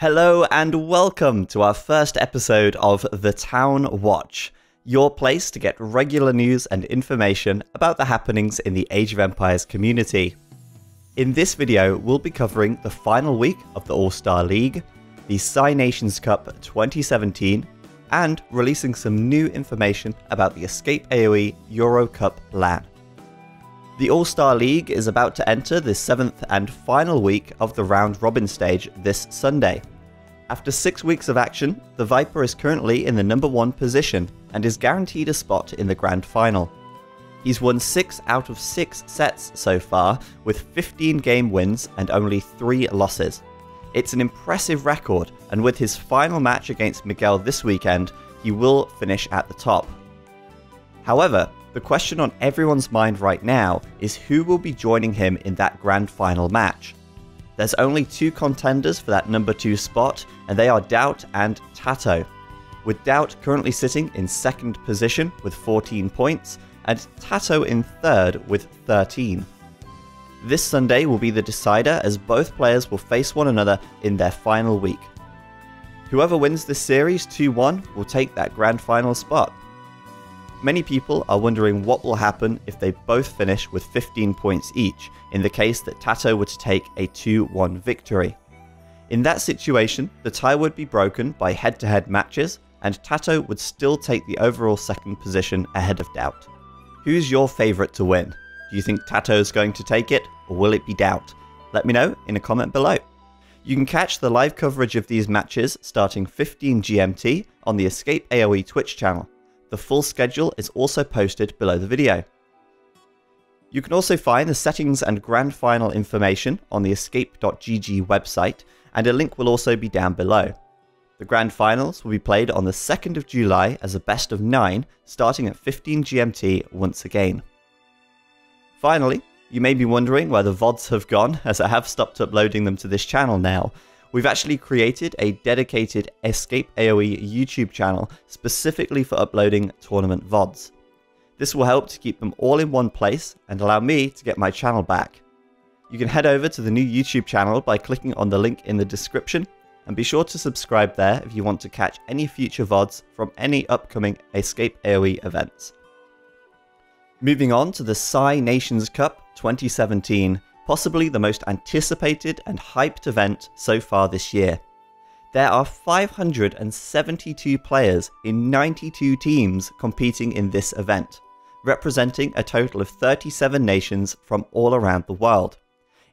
Hello and welcome to our first episode of The Town Watch, your place to get regular news and information about the happenings in the Age of Empires community. In this video, we'll be covering the final week of the All-Star League, the Sci Nations Cup 2017, and releasing some new information about the EscapeAoE Euro Cup LAN. The All-Star League is about to enter the 7th and final week of the round-robin stage this Sunday. After 6 weeks of action, the Viper is currently in the number 1 position and is guaranteed a spot in the grand final. He's won 6 out of 6 sets so far, with 15 game wins and only 3 losses. It's an impressive record, and with his final match against Miguel this weekend, he will finish at the top. However, the question on everyone's mind right now is who will be joining him in that grand final match. There's only 2 contenders for that number 2 spot, and they are Doubt and Tato, with Doubt currently sitting in 2nd position with 14 points, and Tato in 3rd with 13. This Sunday will be the decider, as both players will face one another in their final week. Whoever wins this series 2-1 will take that grand final spot. Many people are wondering what will happen if they both finish with 15 points each, in the case that Tato were to take a 2-1 victory. In that situation, the tie would be broken by head-to-head matches, and Tato would still take the overall 2nd position ahead of Doubt. Who's your favourite to win? Do you think Tato's going to take it, or will it be Doubt? Let me know in a comment below. You can catch the live coverage of these matches starting 15 GMT on the EscapeAoE Twitch channel. The full schedule is also posted below the video. You can also find the settings and grand final information on the escape.gg website, and a link will also be down below. The grand finals will be played on the 2nd of July as a best of 9, starting at 15 GMT once again. Finally, you may be wondering where the VODs have gone, as I have stopped uploading them to this channel now. We've actually created a dedicated EscapeAoE YouTube channel specifically for uploading tournament VODs. This will help to keep them all in one place and allow me to get my channel back. You can head over to the new YouTube channel by clicking on the link in the description, and be sure to subscribe there if you want to catch any future VODs from any upcoming EscapeAoE events. Moving on to the Sci Nations Cup 2017. Possibly the most anticipated and hyped event so far this year. There are 572 players in 92 teams competing in this event, representing a total of 37 nations from all around the world.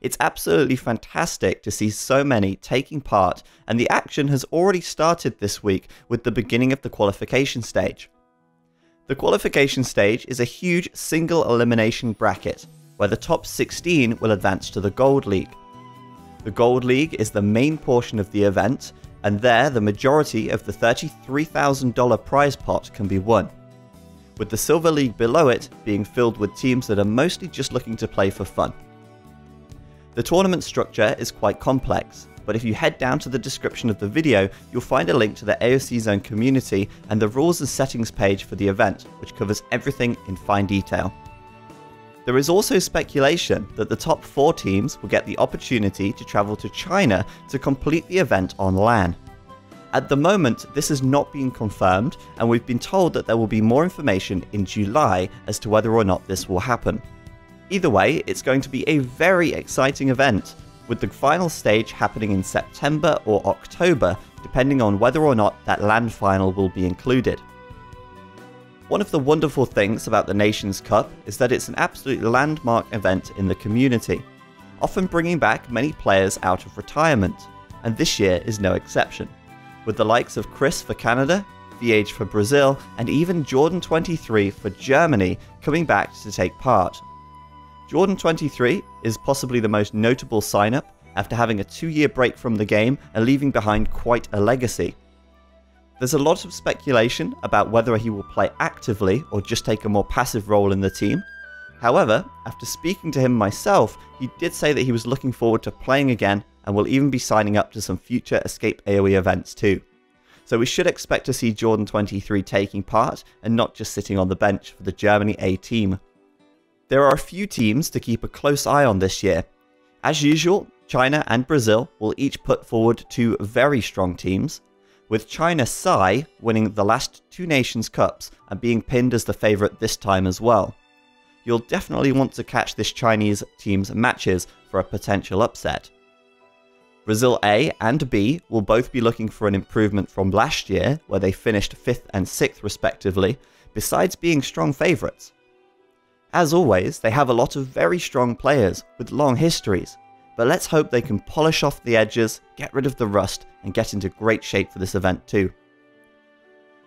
It's absolutely fantastic to see so many taking part, and the action has already started this week with the beginning of the qualification stage. The qualification stage is a huge single elimination bracket, where the top 16 will advance to the Gold League. The Gold League is the main portion of the event, and there the majority of the $33,000 prize pot can be won, with the Silver League below it being filled with teams that are mostly just looking to play for fun. The tournament structure is quite complex, but if you head down to the description of the video, you'll find a link to the AOC Zone community and the rules and settings page for the event, which covers everything in fine detail. There is also speculation that the top 4 teams will get the opportunity to travel to China to complete the event on LAN. At the moment, this has not been confirmed, and we've been told that there will be more information in July as to whether or not this will happen. Either way, it's going to be a very exciting event, with the final stage happening in September or October, depending on whether or not that LAN final will be included. One of the wonderful things about the Nations Cup is that it's an absolute landmark event in the community, often bringing back many players out of retirement, and this year is no exception, with the likes of Chris for Canada, VH for Brazil, and even Jordan23 for Germany coming back to take part. Jordan23 is possibly the most notable sign-up after having a 2-year break from the game and leaving behind quite a legacy. There's a lot of speculation about whether he will play actively or just take a more passive role in the team. However, after speaking to him myself, he did say that he was looking forward to playing again and will even be signing up to some future EscapeAoE events too. So we should expect to see Jordan23 taking part and not just sitting on the bench for the Germany A team. There are a few teams to keep a close eye on this year. As usual, China and Brazil will each put forward two very strong teams, with China Sai winning the last two Nations Cups and being pinned as the favourite this time as well. You'll definitely want to catch this Chinese team's matches for a potential upset. Brazil A and B will both be looking for an improvement from last year, where they finished 5th and 6th respectively, besides being strong favourites. As always, they have a lot of very strong players with long histories, but let's hope they can polish off the edges, get rid of the rust, and get into great shape for this event too.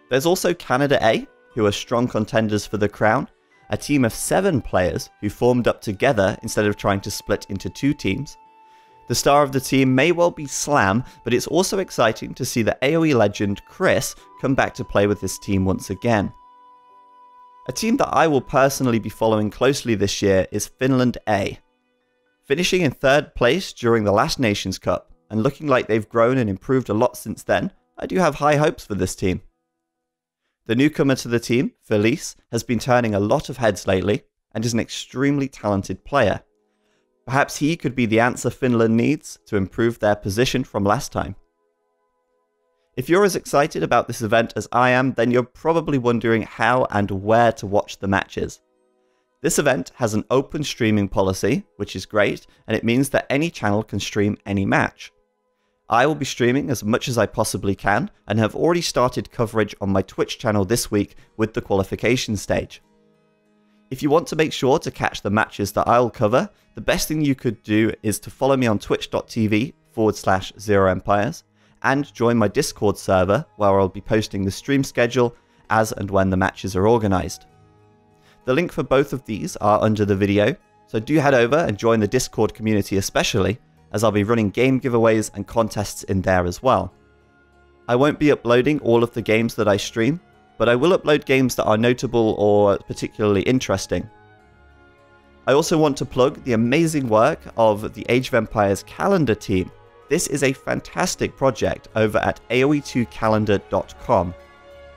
There's also Canada A, who are strong contenders for the crown, a team of 7 players who formed up together instead of trying to split into 2 teams. The star of the team may well be Slam, but it's also exciting to see the AoE legend Chris come back to play with this team once again. A team that I will personally be following closely this year is Finland A. Finishing in 3rd place during the last Nations Cup, and looking like they've grown and improved a lot since then, I do have high hopes for this team. The newcomer to the team, Felice, has been turning a lot of heads lately, and is an extremely talented player. Perhaps he could be the answer Finland needs to improve their position from last time. If you're as excited about this event as I am, then you're probably wondering how and where to watch the matches. This event has an open streaming policy, which is great, and it means that any channel can stream any match. I will be streaming as much as I possibly can, and have already started coverage on my Twitch channel this week with the Qualification Stage. If you want to make sure to catch the matches that I'll cover, the best thing you could do is to follow me on twitch.tv/ZeroEmpires, and join my Discord server, where I'll be posting the stream schedule as and when the matches are organised. The link for both of these are under the video, so do head over and join the Discord community especially, as I'll be running game giveaways and contests in there as well. I won't be uploading all of the games that I stream, but I will upload games that are notable or particularly interesting. I also want to plug the amazing work of the Age of Empires calendar team. This is a fantastic project over at AoE2calendar.com.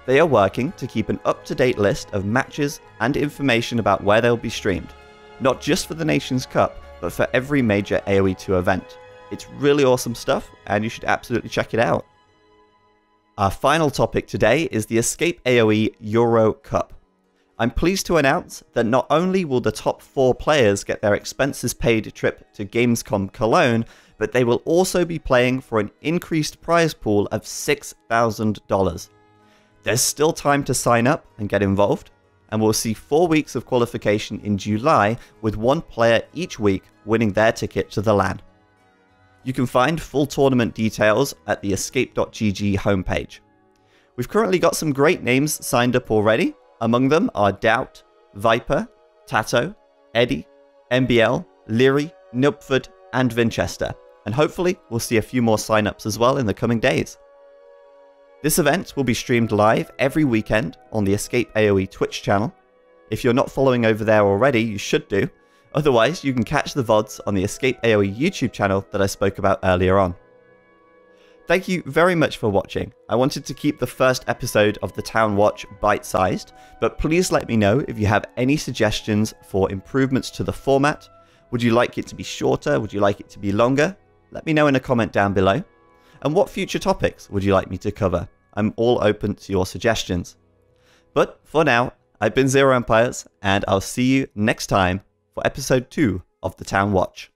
They are working to keep an up-to-date list of matches and information about where they'll be streamed, not just for the Nations Cup, but for every major AoE 2 event. It's really awesome stuff, and you should absolutely check it out. Our final topic today is the EscapeAoE Euro Cup. I'm pleased to announce that not only will the top 4 players get their expenses paid trip to Gamescom Cologne, but they will also be playing for an increased prize pool of $6,000. There's still time to sign up and get involved, and we'll see 4 weeks of qualification in July, with 1 player each week winning their ticket to the LAN. You can find full tournament details at the escape.gg homepage. We've currently got some great names signed up already. Among them are Doubt, Viper, Tato, Eddie, MBL, Leary, Nupford, and Vinchester, and hopefully we'll see a few more sign-ups as well in the coming days. This event will be streamed live every weekend on the EscapeAoE Twitch channel. If you're not following over there already, you should do. Otherwise, you can catch the VODs on the EscapeAoE YouTube channel that I spoke about earlier on. Thank you very much for watching. I wanted to keep the first episode of the Town Watch bite-sized, but please let me know if you have any suggestions for improvements to the format. Would you like it to be shorter? Would you like it to be longer? Let me know in a comment down below. And what future topics would you like me to cover? I'm all open to your suggestions. But for now, I've been ZeroEmpires, and I'll see you next time for episode 2 of the Town Watch.